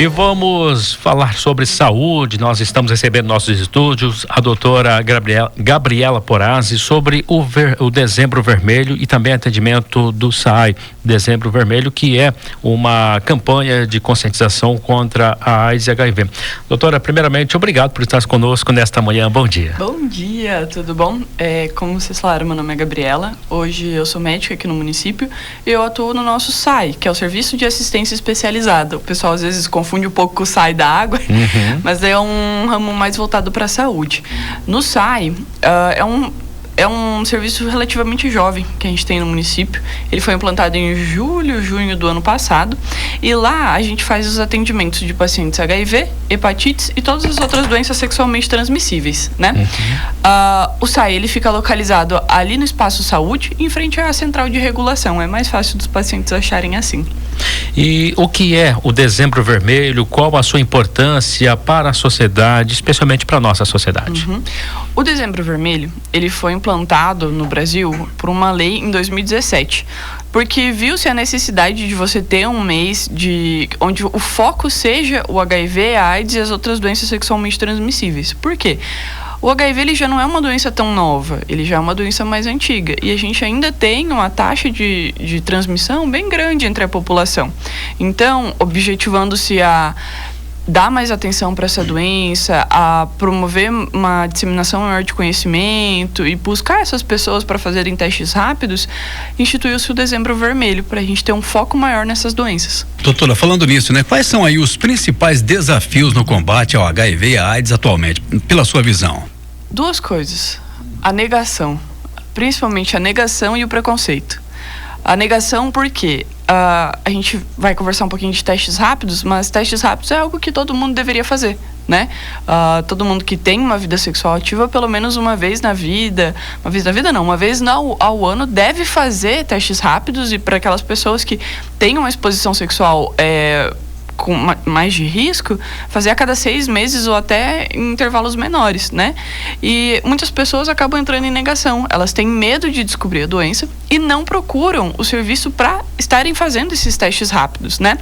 E vamos falar sobre saúde. Nós estamos recebendo nossos estúdios a doutora Gabriela Porazzi sobre o Dezembro Vermelho e também atendimento do SAI, Dezembro Vermelho, que é uma campanha de conscientização contra a AIDS e HIV. Doutora, primeiramente, obrigado por estar conosco nesta manhã. Bom dia. Bom dia, tudo bom? Como vocês falaram, meu nome é Gabriela. Hoje eu sou médica aqui no município e eu atuo no nosso SAI, que é o Serviço de Assistência Especializada. O pessoal às vezes confunde um pouco com o SAI da água, mas é um ramo mais voltado para a saúde. No SAI, é um serviço relativamente jovem que a gente tem no município. Ele foi implantado em junho do ano passado. E lá a gente faz os atendimentos de pacientes HIV, hepatites e todas as outras doenças sexualmente transmissíveis, né? O SAI, ele fica localizado ali no Espaço Saúde, em frente à Central de Regulação. É mais fácil dos pacientes acharem assim. E o que é o Dezembro Vermelho? Qual a sua importância para a sociedade, especialmente para a nossa sociedade? O Dezembro Vermelho, ele foi implantado no Brasil por uma lei em 2017, porque viu-se a necessidade de você ter um mês onde o foco seja o HIV, a AIDS e as outras doenças sexualmente transmissíveis. Por quê? O HIV ele já não é uma doença tão nova, ele já é uma doença mais antiga e a gente ainda tem uma taxa de transmissão bem grande entre a população. Então, objetivando-se a dar mais atenção para essa doença, a promover uma disseminação maior de conhecimento e buscar essas pessoas para fazerem testes rápidos, instituiu-se o Dezembro Vermelho, para a gente ter um foco maior nessas doenças. Doutora, falando nisso, né? Quais são aí os principais desafios no combate ao HIV e à AIDS atualmente, pela sua visão? Duas coisas. A negação, principalmente a negação e o preconceito. A negação porque a gente vai conversar um pouquinho de testes rápidos, mas testes rápidos é algo que todo mundo deveria fazer, né? Todo mundo que tem uma vida sexual ativa, pelo menos uma vez na vida, uma vez ao ano, deve fazer testes rápidos. E para aquelas pessoas que têm uma exposição sexual com mais de risco, fazer a cada 6 meses ou até em intervalos menores, né? E muitas pessoas acabam entrando em negação. Elas têm medo de descobrir a doença e não procuram o serviço para estarem fazendo esses testes rápidos, né?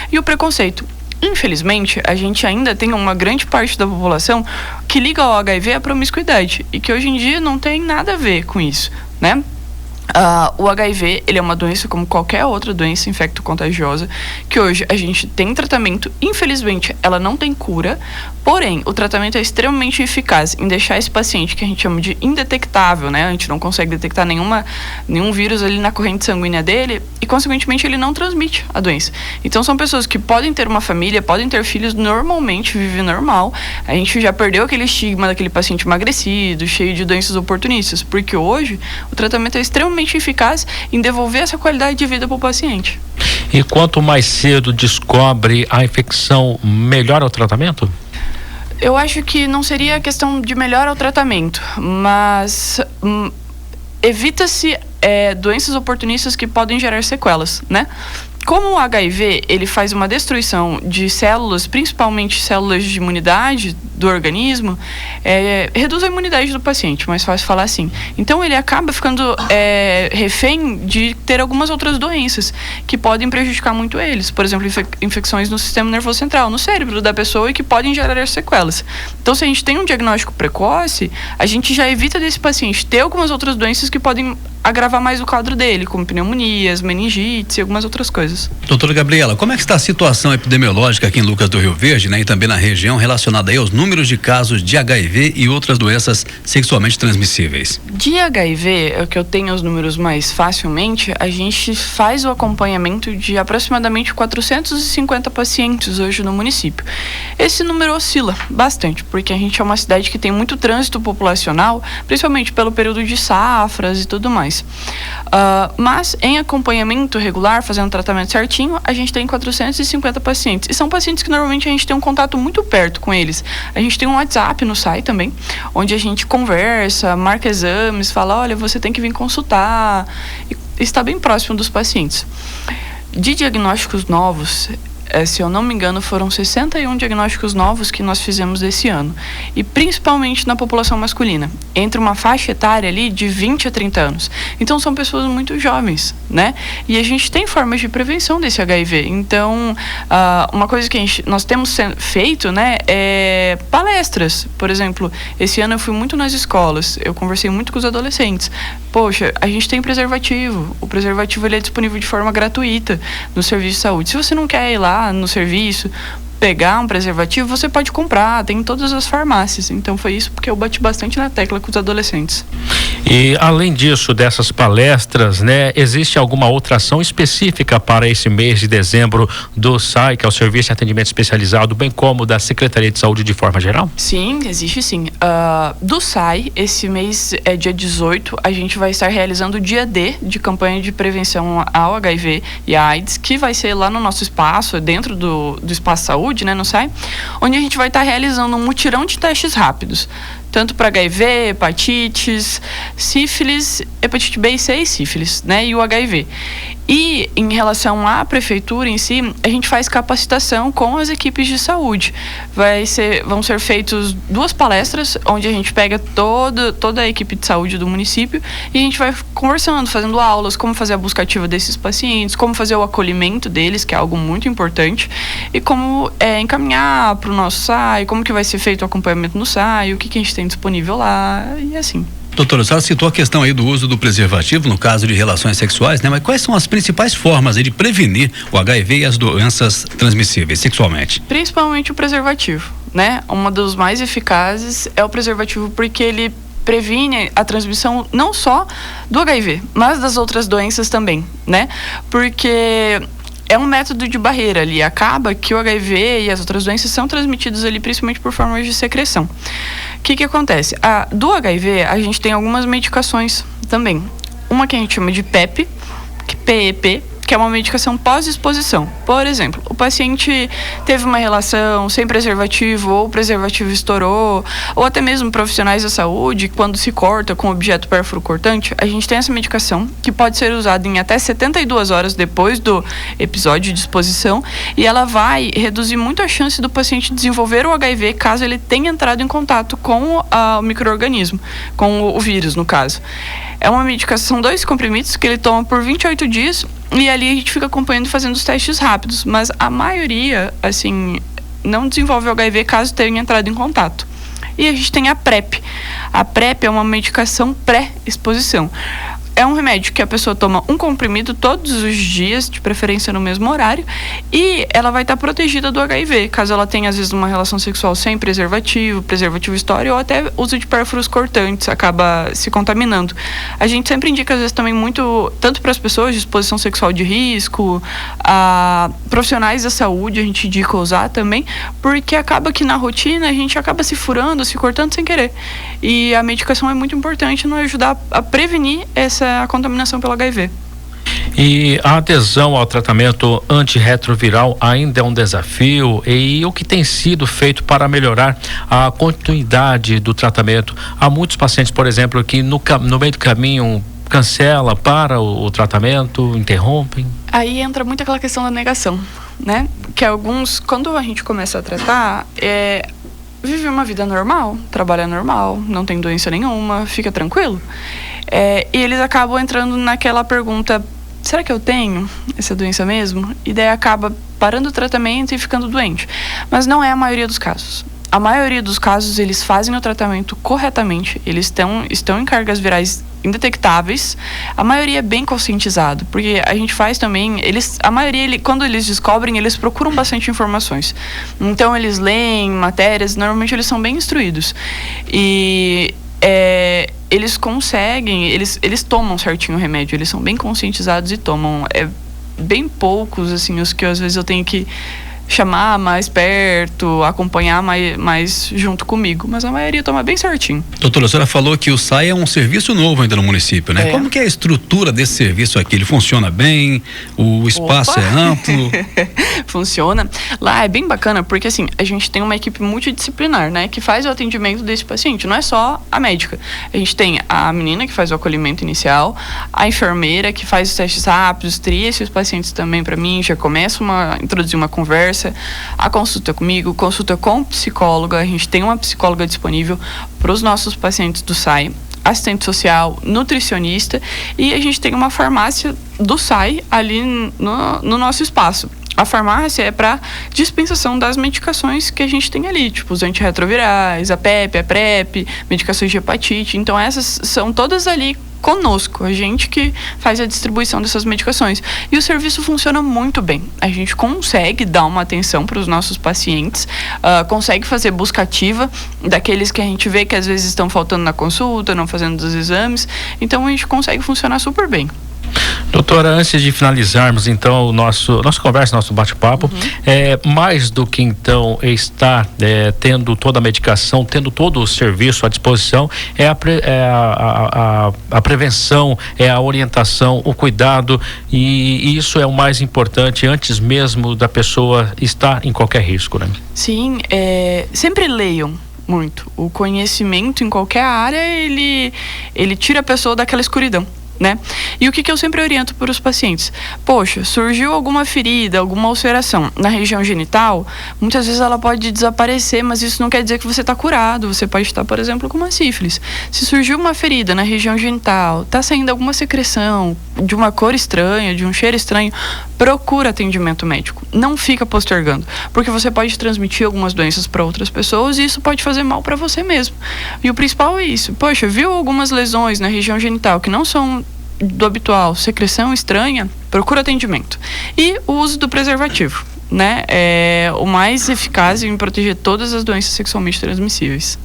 E o preconceito. Infelizmente, a gente ainda tem uma grande parte da população que liga ao HIV à promiscuidade e que hoje em dia não tem nada a ver com isso, né? O HIV, ele é uma doença como qualquer outra doença infecto-contagiosa, que hoje a gente tem tratamento. Infelizmente, ela não tem cura, porém, o tratamento é extremamente eficaz em deixar esse paciente, que a gente chama de indetectável, né? A gente não consegue detectar nenhum vírus ali na corrente sanguínea dele e, consequentemente, ele não transmite a doença. Então, são pessoas que podem ter uma família, podem ter filhos normalmente, vivem normal. A gente já perdeu aquele estigma daquele paciente emagrecido, cheio de doenças oportunistas, porque hoje o tratamento é extremamente eficaz em devolver essa qualidade de vida para o paciente. E quanto mais cedo descobre a infecção, melhor é o tratamento? Eu acho que não seria questão de melhor ao tratamento, mas evita-se doenças oportunistas que podem gerar sequelas, né? Como o HIV, ele faz uma destruição de células, principalmente células de imunidade do organismo, reduz a imunidade do paciente, mais fácil falar assim. Então, ele acaba ficando refém de ter algumas outras doenças que podem prejudicar muito eles. Por exemplo, infecções no sistema nervoso central, no cérebro da pessoa e que podem gerar sequelas. Então, se a gente tem um diagnóstico precoce, a gente já evita desse paciente ter algumas outras doenças que podem agravar mais o quadro dele, como pneumonias, meningites e algumas outras coisas. Doutora Gabriela, como é que está a situação epidemiológica aqui em Lucas do Rio Verde, né, e também na região, relacionada aí aos números de casos de HIV e outras doenças sexualmente transmissíveis? De HIV, é o que eu tenho os números mais facilmente, a gente faz o acompanhamento de aproximadamente 450 pacientes hoje no município. Esse número oscila bastante, porque a gente é uma cidade que tem muito trânsito populacional, principalmente pelo período de safras e tudo mais. Mas em acompanhamento regular, fazendo tratamento certinho, a gente tem 450 pacientes. E são pacientes que normalmente a gente tem um contato muito perto com eles. A gente tem um WhatsApp no SAI também, onde a gente conversa, marca exames, fala, olha, você tem que vir consultar. E está bem próximo dos pacientes. De diagnósticos novos, se eu não me engano, foram 61 diagnósticos novos que nós fizemos esse ano. E principalmente na população masculina, entre uma faixa etária ali de 20 a 30 anos. Então são pessoas muito jovens, né? E a gente tem formas de prevenção desse HIV. Então, uma coisa que nós temos feito, né, é palestras. Por exemplo, esse ano eu fui muito nas escolas, eu conversei muito com os adolescentes. Poxa, a gente tem preservativo. O preservativo ele é disponível de forma gratuita no serviço de saúde. Se você não quer ir lá no serviço pegar um preservativo, você pode comprar, tem em todas as farmácias. Então foi isso porque eu bati bastante na tecla com os adolescentes. E além disso, dessas palestras, né, existe alguma outra ação específica para esse mês de dezembro do SAI, que é o Serviço de Atendimento Especializado, bem como da Secretaria de Saúde de forma geral? Sim, existe sim. Do SAI, esse mês é dia 18, a gente vai estar realizando o dia D de campanha de prevenção ao HIV e à AIDS, que vai ser lá no nosso espaço, dentro do Espaço Saúde, né, no SAI, onde a gente vai estar realizando um mutirão de testes rápidos, tanto para HIV, hepatites, sífilis, hepatite B e C e sífilis, né, e o HIV. E em relação à prefeitura em si, a gente faz capacitação com as equipes de saúde. Vão ser feitas 2 palestras, onde a gente pega toda a equipe de saúde do município e a gente vai conversando, fazendo aulas, como fazer a busca ativa desses pacientes, como fazer o acolhimento deles, que é algo muito importante, e como encaminhar para o nosso SAI, como que vai ser feito o acompanhamento no SAI, o que a gente tem disponível lá, e assim. Doutora, a senhora citou a questão aí do uso do preservativo no caso de relações sexuais, né? Mas quais são as principais formas aí de prevenir o HIV e as doenças transmissíveis sexualmente? Principalmente o preservativo, né? Uma dos mais eficazes é o preservativo porque ele previne a transmissão não só do HIV, mas das outras doenças também, né? Porque é um método de barreira ali, acaba que o HIV e as outras doenças são transmitidas ali principalmente por formas de secreção. O que acontece? Do HIV, a gente tem algumas medicações também. Uma que a gente chama de PEP, PEP, que é uma medicação pós-exposição. Por exemplo, o paciente teve uma relação sem preservativo, ou o preservativo estourou, ou até mesmo profissionais da saúde, quando se corta com objeto pérfuro cortante, a gente tem essa medicação que pode ser usada em até 72 horas depois do episódio de exposição, e ela vai reduzir muito a chance do paciente desenvolver o HIV caso ele tenha entrado em contato com o micro-organismo, com o vírus, no caso. É uma medicação, são 2 comprimidos que ele toma por 28 dias e ali a gente fica acompanhando e fazendo os testes rápidos. Mas a maioria, assim, não desenvolve o HIV caso tenha entrado em contato. E a gente tem a PrEP. A PrEP é uma medicação pré-exposição. É um remédio que a pessoa toma um comprimido todos os dias, de preferência no mesmo horário, e ela vai estar protegida do HIV, caso ela tenha, às vezes, uma relação sexual sem preservativo estoure, ou até uso de pérfuros cortantes, acaba se contaminando. A gente sempre indica, às vezes, também muito, tanto para as pessoas de exposição sexual de risco, profissionais da saúde, a gente indica usar também, porque acaba que na rotina a gente acaba se furando, se cortando sem querer. E a medicação é muito importante no ajudar a prevenir essa contaminação pelo HIV. E a adesão ao tratamento antirretroviral ainda é um desafio, e o que tem sido feito para melhorar a continuidade do tratamento? Há muitos pacientes, por exemplo, que no meio do caminho cancela para o tratamento, interrompem. Aí entra muito aquela questão da negação, né? Que alguns, quando a gente começa a tratar, vive uma vida normal, trabalha normal, não tem doença nenhuma, fica tranquilo. E eles acabam entrando naquela pergunta: será que eu tenho essa doença mesmo? E daí acaba parando o tratamento e ficando doente. Mas não é a maioria dos casos. A maioria dos casos, eles fazem o tratamento corretamente, eles estão em cargas virais indetectáveis. A maioria é bem conscientizado, porque a gente faz também, a maioria, quando eles descobrem, eles procuram bastante informações. Então, eles leem matérias, normalmente eles são bem instruídos. E eles conseguem, eles tomam certinho o remédio, eles são bem conscientizados e tomam. Bem poucos, assim, os que às vezes eu tenho que chamar mais perto, acompanhar mais junto comigo, mas a maioria toma bem certinho. Doutora, a senhora falou que o SAI é um serviço novo ainda no município, né? Como que é a estrutura desse serviço aqui? Ele funciona bem? O espaço é amplo? Funciona. Lá é bem bacana porque, assim, a gente tem uma equipe multidisciplinar, né? Que faz o atendimento desse paciente. Não é só a médica. A gente tem a menina que faz o acolhimento inicial, a enfermeira que faz os testes rápidos, tria esses pacientes também para mim, já começa a introduzir uma conversa, a consulta comigo, consulta com psicóloga, a gente tem uma psicóloga disponível para os nossos pacientes do SAI, assistente social, nutricionista, e a gente tem uma farmácia do SAI ali no nosso espaço. A farmácia é para dispensação das medicações que a gente tem ali, tipo os antirretrovirais, a PEP, a PrEP, medicações de hepatite. Então essas são todas ali conosco, a gente que faz a distribuição dessas medicações. E o serviço funciona muito bem. A gente consegue dar uma atenção para os nossos pacientes, consegue fazer busca ativa daqueles que a gente vê que às vezes estão faltando na consulta, não fazendo os exames. Então a gente consegue funcionar super bem. Doutora, antes de finalizarmos então nossa conversa, nosso bate-papo, mais do que então estar tendo toda a medicação, tendo todo o serviço à disposição, a prevenção, a orientação, o cuidado, e isso é o mais importante antes mesmo da pessoa estar em qualquer risco, né? Sim, sempre leiam muito. O conhecimento em qualquer área, ele tira a pessoa daquela escuridão, né? E o que eu sempre oriento para os pacientes? Poxa, surgiu alguma ferida, alguma ulceração na região genital, muitas vezes ela pode desaparecer, mas isso não quer dizer que você está curado. Você pode estar, por exemplo, com uma sífilis. Se surgiu uma ferida na região genital, está saindo alguma secreção de uma cor estranha, de um cheiro estranho, procura atendimento médico. Não fica postergando, porque você pode transmitir algumas doenças para outras pessoas e isso pode fazer mal para você mesmo. E o principal é isso. Poxa, viu algumas lesões na região genital que não são do habitual, secreção estranha, procura atendimento. E o uso do preservativo, né? É o mais eficaz em proteger todas as doenças sexualmente transmissíveis.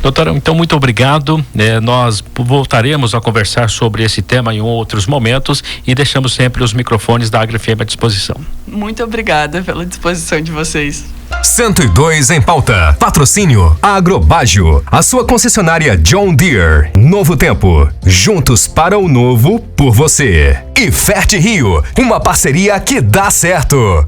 Doutora, então muito obrigado. Nós voltaremos a conversar sobre esse tema em outros momentos e deixamos sempre os microfones da AgriFM à disposição. Muito obrigada pela disposição de vocês. 102 em pauta. Patrocínio Agrobágio, a sua concessionária John Deere. Novo Tempo, juntos para o novo por você. E Fert Rio, uma parceria que dá certo.